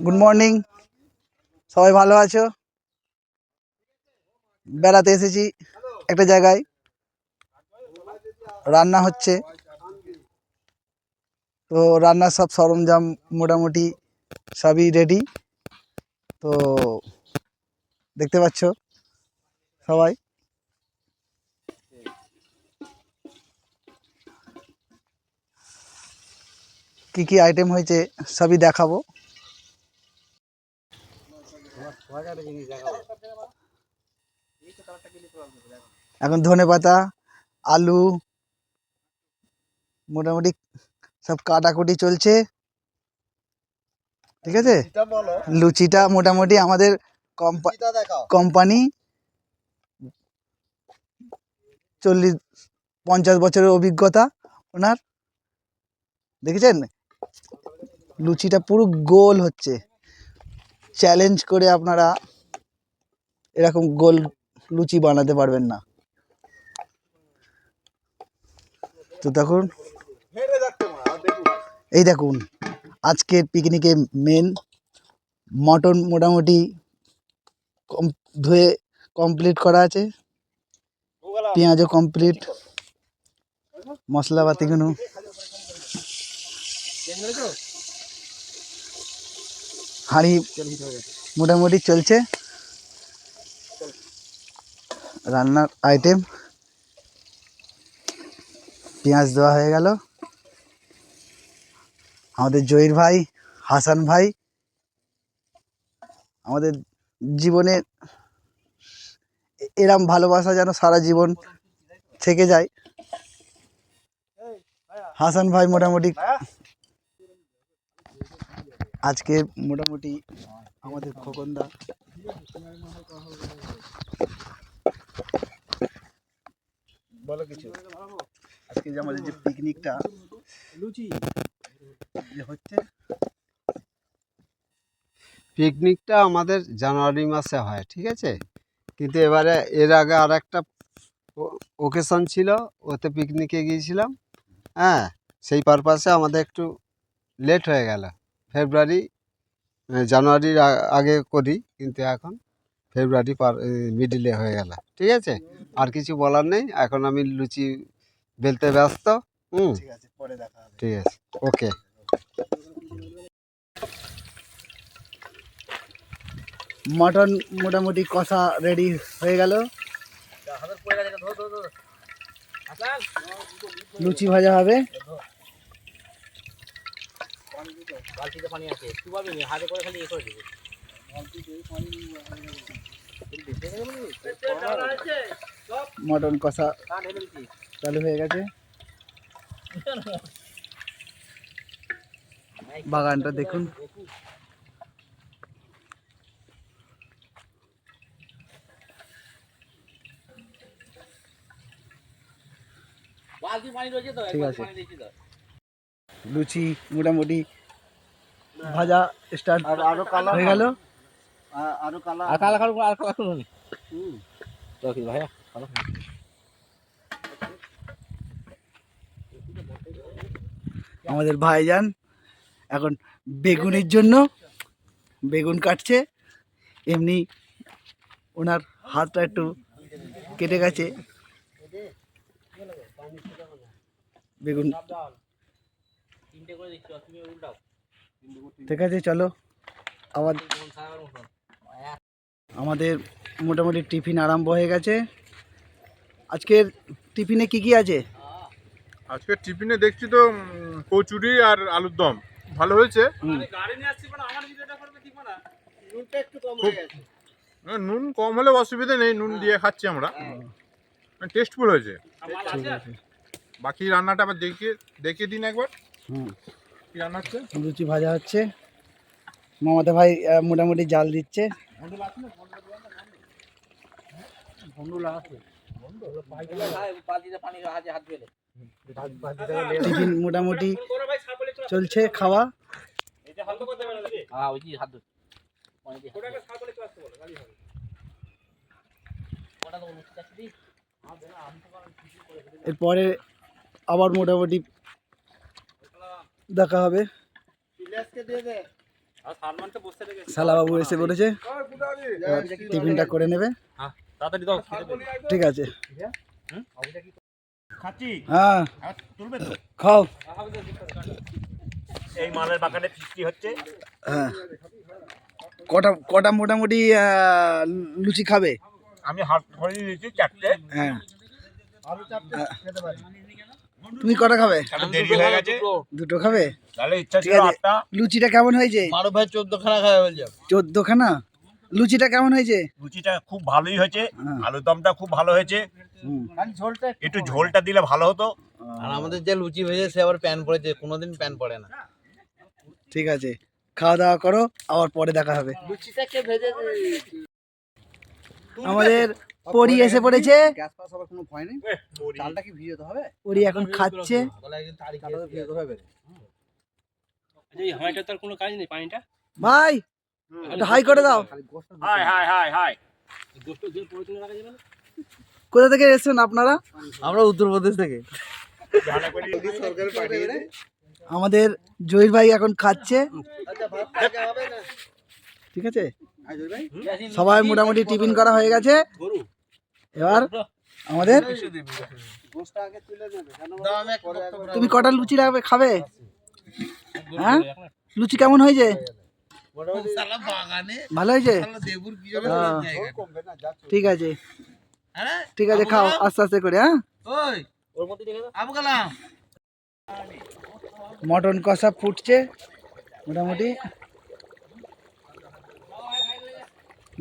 Good morning, সবাই ভালো আছো? বেড়াতে এসেছি একটা জায়গায়, রান্না হচ্ছে। তো রান্নার সব সরঞ্জাম মোটামুটি সবই রেডি। তো দেখতে পাচ্ছ সবাই কি কি আইটেম হয়েছে সবই দেখাবো। এখন ধনেপাতা, আলু মোটামুটি সব কাটাকুটি চলছে, ঠিক আছে। লুচিটা মোটামুটি আমাদের কোম্পানি 40-50 বছরের অভিজ্ঞতা ওনার, দেখেছেন লুচিটা পুরো গোল হচ্ছে। চ্যালেঞ্জ করে আপনারা এরকম গোল লুচি বানাতে পারবেন না। তো দেখুন, এই দেখুন আজকের পিকনিকে মেন মটন মোটামুটি ধুয়ে কমপ্লিট করা আছে, পেঁয়াজও কমপ্লিট, মশলাপাতিগুলো হাঁড়ি মোটামুটি চলছে। রান্নার আইটেম পেঁয়াজ দেওয়া হয়ে গেল। আমাদের জহির ভাই, হাসান ভাই, আমাদের জীবনে এরম ভালোবাসা যেন সারা জীবন থেকে যায়। হাসান ভাই মোটামুটি আজকে মোটামুটি আমাদের খোকনদা বলো কিছু। আজকে যে আমাদের যে পিকনিকটা হচ্ছে, পিকনিকটা আমাদের জানুয়ারি মাসে হয়, ঠিক আছে। কিন্তু এবারে এর আগে আর একটা ওকেশন ছিল, ওতে পিকনিকে গিয়েছিলাম। হ্যাঁ, সেই পারপাসে আমাদের একটু লেট হয়ে গেল। জানুয়ারির আগে করি, কিন্তু এখন ফেব্রুয়ারি মিডিলে হয়ে গেল, ঠিক আছে। আর কিছু বলার নেই, এখন আমি লুচি বেলতে ব্যস্ত। ঠিক আছে, পরে দেখা হবে। ঠিক আছে, ওকে। মটন মোটামুটি কষা রেডি হয়ে গেল, লুচি ভাজা হবে। মটন কষা চালু হয়ে গেছে। বাগানটা দেখুন, ঠিক আছে। লুচি মোটামুটি ভাজা স্টার্ট হয়ে গেল। আমাদের ভাইজান এখন বেগুনের জন্য বেগুন কাটছে। এমনি ওনার হাতটা একটু কেটে গেছে, বেগুন। ঠিক আছে, চলো আবার। আমাদের মোটামুটি টিফিন আরম্ভ হয়ে গেছে। আজকের টিফিনে কি কি আছে? আজকে টিফিনে দেখছি তো কচুরি আর আলুর দম ভালো হয়েছে। নুন কম হলে অসুবিধা নেই, নুন দিয়ে খাচ্ছি আমরা, টেস্টফুল হয়েছে। বাকি রান্নাটা আবার দেখিয়ে দিন একবার। কি রান্না হচ্ছে? লুচি ভাজা হচ্ছে, মামাতে ভাই মোটামুটি জাল দিচ্ছে। টিফিন মোটামুটি চলছে খাওয়া। এরপরে আবার মোটামুটি দেখা হবে। শালাবাবু এসে পড়েছে, এবার টিফিনটা করে নেবে। তাড়াতাড়ি দাও। ঠিক আছে, খাচ্ছি। হ্যাঁ তুলবে তো? খাও। এই মালের বাগানে ফিস্টি হচ্ছে। হ্যাঁ, কটা কটা মোটামুটি লুচি খাবে? আমি হাত ধরে দিয়েছি 4টে। হ্যাঁ, তুমি কটা খাবে? এখন দেরি হয়ে গেছে। দুটো খাবে? তাহলে ইচ্ছা ঠিক ছিল আছে। 8টা। লুচিটা কেমন হয়েছে? মারো ভাই 14খানা খাবে বলছো। 14খানা? লুচিটা কেমন হয়েছে? লুচিটা খুব ভালোই হয়েছে, হ্যাঁ। আলুর দমটা খুব ভালো হয়েছে। হুম। একটু ঝোলটা দিলে ভালো হতো। আর আমাদের যে লুচি ভেজে সে আবার প্যান পড়েছে, কোনোদিন প্যান পড়ে না। ঠিক আছে, খাওয়া দাওয়া করো, আবার পরে দেখা হবে। আমাদের পরি এসে পড়েছে। গ্যাস পাস হবার কোনো ভয় নেই। চালটা কি ভিজে হবে? পরি এখন খাচ্ছে। চালটা ভিজে হবে। হাঁড়িটা তো আর কোনো কাজ নেই, পানিটা ভাই একটু হাই করে দাও। High high high high. কোথা থেকে এসেছেন আপনারা? আমরা উত্তরপ্রদেশ থেকে। আমাদের জহির ভাই এখন খাচ্ছে। ঠিক আছে, সবাই মোটামুটি টিফিন করা হয়ে গেছে। এবার আমাদের তুমি কটা লুচি লাগবে খাবে? হ্যাঁ, লুচি কেমন হয়েছে? ভালো হয়েছে? হ্যাঁ। ঠিক আছে, ঠিক আছে, খাও আস্তে আস্তে করে। হ্যাঁ, মটন কষা ফুটছে মোটামুটি।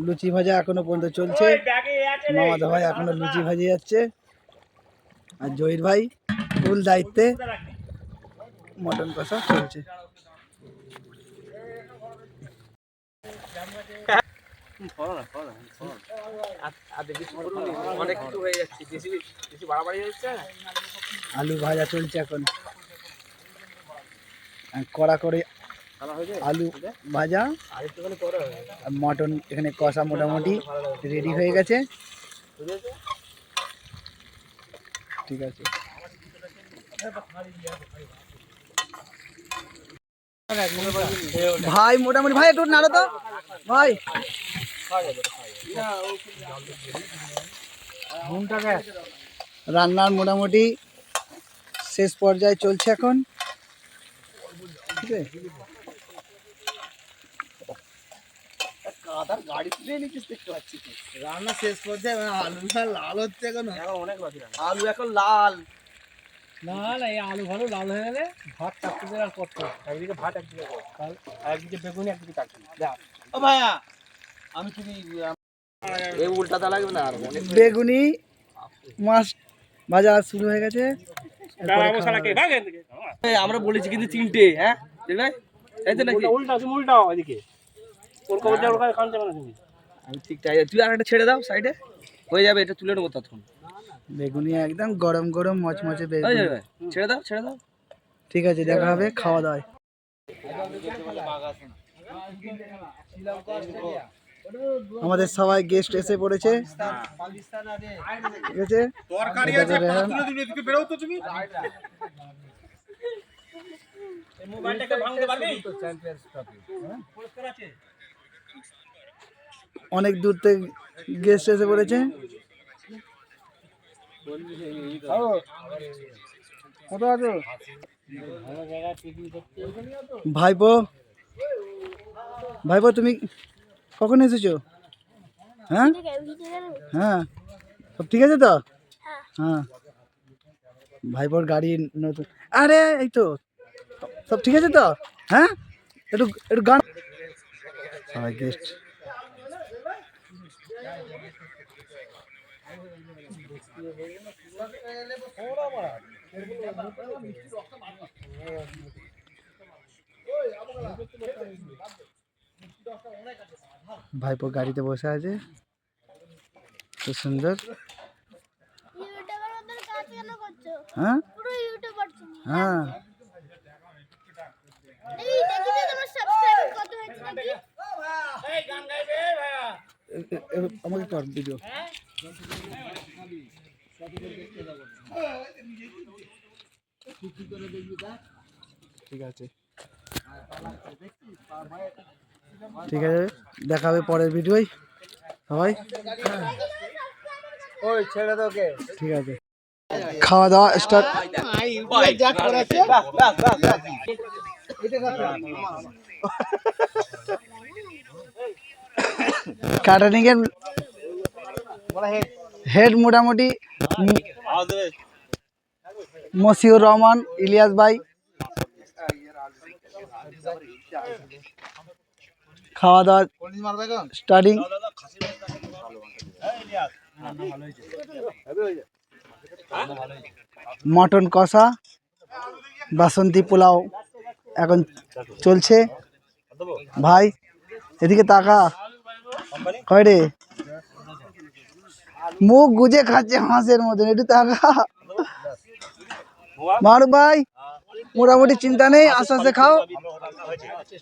লুচি ভাজা এখনো পর্যন্ত চলছে। মামাদা ভাই এখনো লুচি ভাজি যাচ্ছে, আর জহির ভাই ফুল দায়িত্বে মটন কষা চলছে। অনেক কিছু হয়ে যাচ্ছে, বেশি বেশি বাড়াবাড়ি হচ্ছে। আলু ভাজা চলছে এখন, কড়া করে আলু ভাজা আর মটন এখানে কষা মোটামুটি রেডি হয়ে গেছে। ঠিক আছে, ভাই মোটামুটি ভাই একটু নাড়ো তো ভাই। রান্নার মোটামুটি শেষ পর্যায়ে চলছে এখন। ঠিক আছে, রান্না শেষ পর্যায়ে আলুটা লাল হচ্ছে এখন। অনেক বাকি আলু এখন লাল। না না, এই আলু ভালো লাল হয়ে গেলে ভাত চাকরি দিয়ে আর করতে হবে। একদিকে ভাত, একদিকে আর একদিকে বেগুনি, একদিকে চাকরি। ও ভাইয়া, আমি তুমি এই উল্টাটা লাগবে না আর অনেক। বেগুনি মাছ ভাজা শুরু হয়ে গেছে। এরপরে খাওয়া হবে। আমরা বলেছি কিন্তু 3টে। হ্যাঁ, তাই তো নাকি? উল্টা, তুমি উল্টাও এদিকে। ওর কবর দিয়ে ওর কাছে কান যাবে না তুমি। আমি ঠিক তাই। তুই আর একটা ছেড়ে দাও সাইডে, হয়ে যাবে। এটা তুলে নেবো ততক্ষণ। বেগুনি একদম গরম গরম মচমচে হয়ে বেগুনি। যাবে, ছেড়ে দাও, ছেড়ে দাও। ঠিক আছে, দেখা হবে খাওয়া দাওয়ায়। আমাদের সবাই গেস্ট এসে পড়েছে। ঠিক আছে, তরকারি আছে, পাত তুলে দিলে এদিকে বেরো তো তুমি। মোবাইলটাকে ভাঙতে পারবি? অনেক দূর থেকে গেস্ট এসে পড়েছে। কোথায় আছো ভাইপো? ভাইপো তুমি কখন এসেছো? হ্যাঁ হ্যাঁ, সব ঠিক আছে তো? হ্যাঁ, ভাইপোর গাড়ি নতুন। আরে এই তো সব ঠিক আছে তো? হ্যাঁ, একটু একটু গান। সবাই গেস্ট। ভাইপো গাড়িতে বসে আছে, খুব সুন্দর। হ্যাঁ হ্যাঁ, আমাকে কর ভিডিও। ঠিক আছে। ঠিক আছে, দেখা হবে পরের ভিডিওয় সবাই। ওই ছেড়ে তোকে ঠিক আছে, খাওয়া দাওয়া স্টার্ট। কাটারিং এর হেড মোটামুটি মশিউর রহমান, ইলিয়াস ভাই। খাওয়া দাওয়া স্টার্টিং। মটন কষা, বাসন্তী পোলাও এখন চলছে। ভাই এদিকে তাকা, কয় রে মুখ গুজে খাচ্ছে হাঁসের মতন, একটু তাকা। মারুফ ভাই মোটামুটি চিন্তা নেই, আস্তে আস্তে খাও।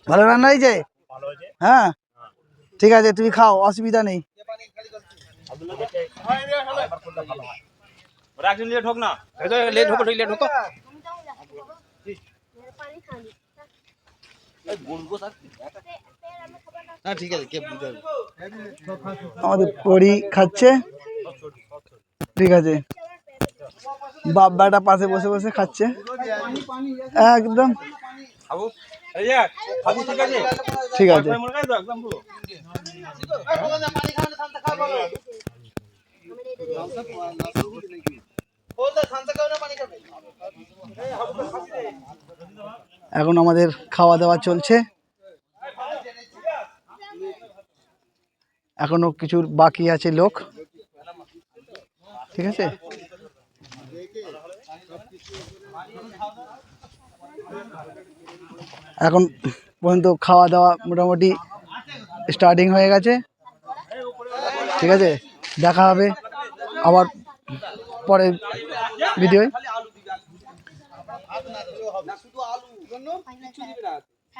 ভালো রান্না হয়েছে? হ্যাঁ ঠিক আছে, তুমি খাও, অসুবিধা নেই। ঠিক আছে, কে বুঝবে? আমাদের পরি খাচ্ছে, ঠিক আছে। বাপ বেটা পাশে বসে বসে খাচ্ছে একদম, ঠিক আছে। এখন আমাদের খাওয়া দাওয়া চলছে, এখনো কিছু বাকি আছে লোক, ঠিক আছে। এখন পর্যন্ত খাওয়া দাওয়া মোটামুটি স্টার্টিং হয়ে গেছে, ঠিক আছে। দেখা হবে আবার পরের ভিডিওয়,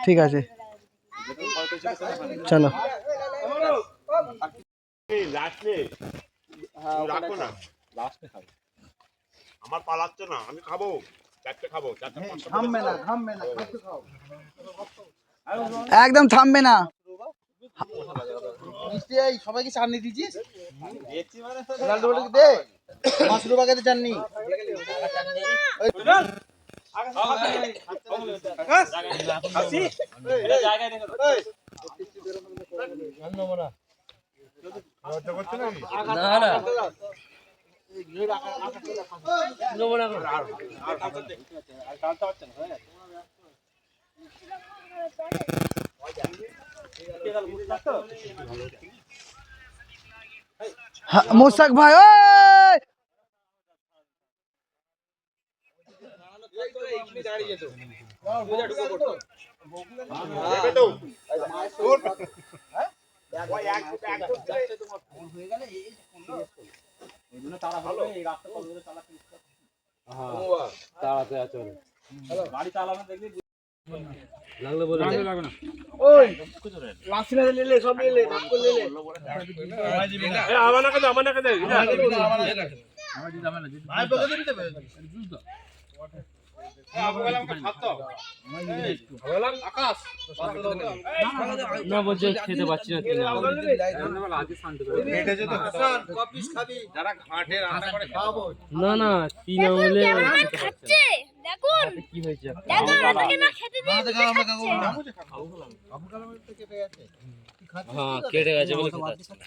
ঠিক আছে, চলো। আমার পালাচ্ছে না, আমি খাবো, চারটে খাবো, চারটে একদম থামবে না। সবাইকে চাটনি দিয়েছিস? মাশরুম আগে চাটনি। মোশাক ভাই, ওই না বলছে খেতে পাচ্ছি না, না না তিন আঙুলে কি হয়েছে? হ্যাঁ কেটে গেছে বলে খেতে পাচ্ছি না।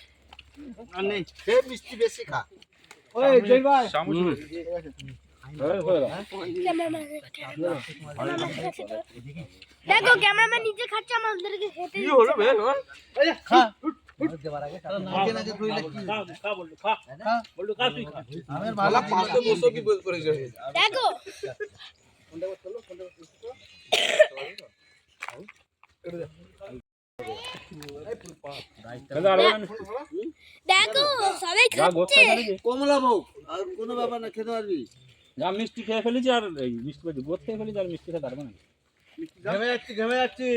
মিষ্টি বেশি খা। দেখো ক্যামেরাম্যান নিজে খাচ্ছে, আমাদেরকে খেতে কি হলো বে? খা। দেখো দেখো সবাই খাচ্ছে। কমলা বউ আর কোনো ব্যাপার না, খেতে পারবি। যা মিষ্টি খেয়ে ফেলেছি, আর এই মিষ্টি পেয়েছি গোদ খেয়ে ফেলেছি, আর মিষ্টি খেতে পারবো না। ঘেমে যাচ্ছি।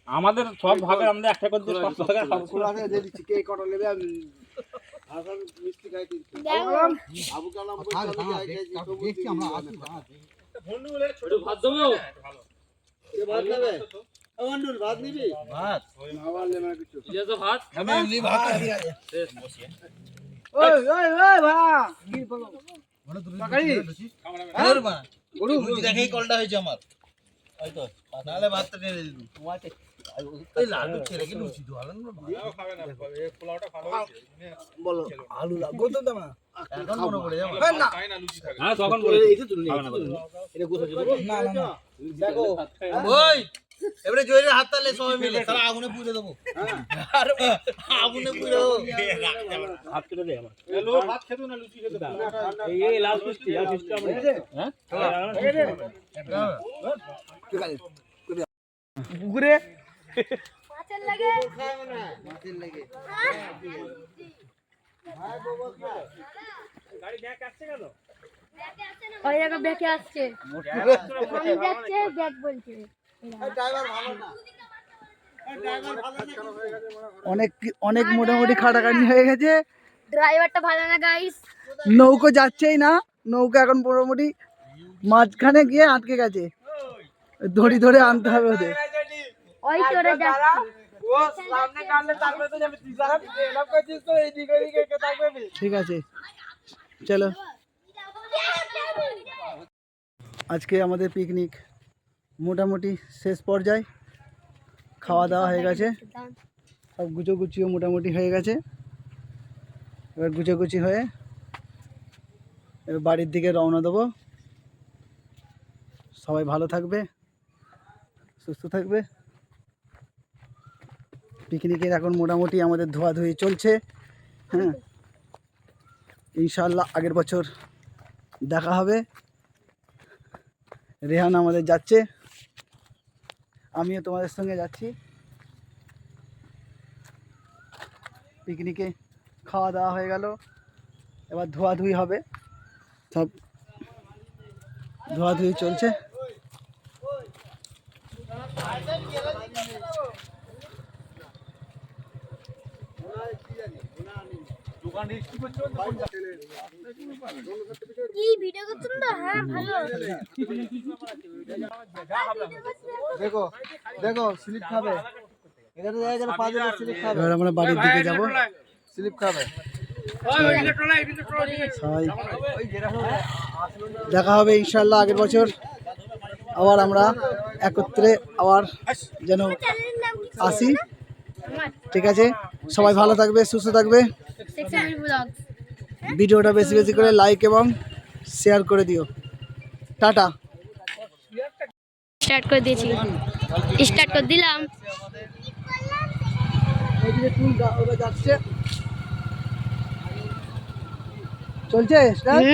আমাদের সব ভাগে আমাদের একটা করে দিয়ে 500 টাকা খাবো। কে কটা নেবে? আমি মিষ্টি খাই। দেখো আবু কালাম দেখছি আমরা আসি। ভাত দেবো? ভাত নেবে মন্ডুল ভাত নিবি ভাত ये तो भात আমি এমনি ভাত খাই। ওই ওই ওই ভাই কি বলো তোর মা লুচি দেখেই কলটা হয়েছে আমার হয়তো নাহলে ভাতটা টেনে দিত এই লালু ছেড়ে কি লুচি তো আলান খাবে না এই পোলাওটা ভালো হয়েছে বলো আলু লাগো তো না এখন মনে পড়ে যাবে না তাই না লুচি থাকে हां তখন বলে এটা তুলে খাবে না এটা গোছা না না না দেখো ওই এবারে জয়ের হাত তালে সবাই মিলে সারা আগুনে পুড়ে দেবো আরে আগুনে পুড়ে দেবো হাত কেটে দে আমার লো ভাত খেতো না লুচি খেতো এই লাল মিষ্টি আর মিষ্টি আমরা হ্যাঁ ঠিক আছে পুকুরে মাছের লাগে মাছের লেগে গাড়ি ব্যাক আসছে কেন ওই জায়গা ব্যাকে আসছে আমি যাচ্ছে ব্যাক বলছে ড্রাইভার ভালো না অনেক অনেক মোটামুটি খাটাখাটনি হয়ে গেছে ড্রাইভারটা ভালো না গাইস নৌকো যাচ্ছেই না নৌকো এখন মোটামুটি মাঝখানে গিয়ে আটকে গেছে দড়ি ধরে আনতে হবে ওদের ওই তোরে যাচ্ছে ও সামনে কাটলে তারপরে তো যাবে তুই সারা এলাপ করছিস তো এই দিকে দিকে কে থাকবে ঠিক আছে চলো আজকে আমাদের পিকনিক মোটামুটি শেষ পর্যায়ে খাওয়া দাওয়া হয়ে গেছে সব গুছিও মোটামুটি হয়ে গেছে এবার গুছি হয়ে এবার বাড়ির দিকে রওনা দেবো সবাই ভালো থাকবে সুস্থ থাকবে পিকনিকের এখন মোটামুটি আমাদের ধোয়াধুয়ি চলছে হ্যাঁ ইনশাআল্লাহ আগের বছর দেখা হবে রেহান আমাদের যাচ্ছে আমিও তোমাদের সঙ্গে যাচ্ছি পিকনিকে খাওয়া দাওয়া হয়ে গেল এবার ধোয়াধুয়ি হবে সব ধোয়াধুয়ি চলছে কি ভিডিও করছেন তো হ্যাঁ ভালো দেখো দেখো স্লিপ খাবে এখানে জায়গা পা দিলে স্লিপ খাবে এবার আমরা বাড়ির দিকে যাব স্লিপ খাবে সবাই দেখা হবে ইনশাআল্লাহ আগের বছর আবার আমরা একত্রে আবার যেন চ্যানেলের নাম কি আসি ঠিক আছে সবাই ভালো থাকবে সুস্থ থাকবে সেকশন ব্লগস ভিডিওটা বেশি বেশি করে লাইক এবং শেয়ার করে দিও টাটা স্টার্ট করে দিয়েছি স্টার্ট করে দিলাম এইদিকে চুল ওরা যাচ্ছে চলছে স্টার্ট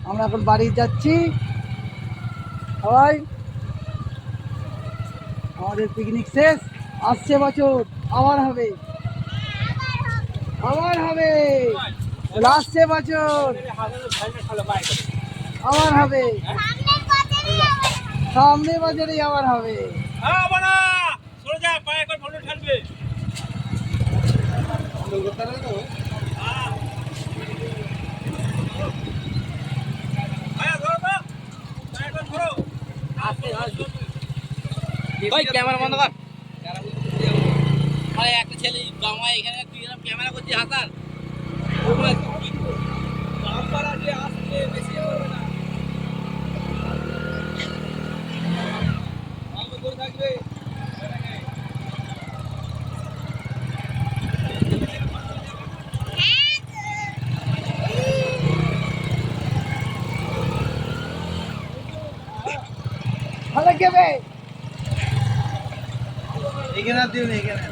আমরা এখন বাড়ি যাচ্ছি সবাই আমাদের পিকনিক শেষ আসছে বছর আবার হবে আসছে বছর আবার হবে সামনে বছরই আবার হবে হ্যাঁ বড়া সরে যা পায়ে করে ফটো ঠালবে ভাই ক্যামেরা বন্ধ কর ভাই একটা ছেলে গামায় এখানে তুই এরকম ক্যামেরা করছিস হাতার নাম্বার আছে আসলে বেশি হবে না ভালো করে থাকবে ভালো কেবে এখানে দিও না এখানে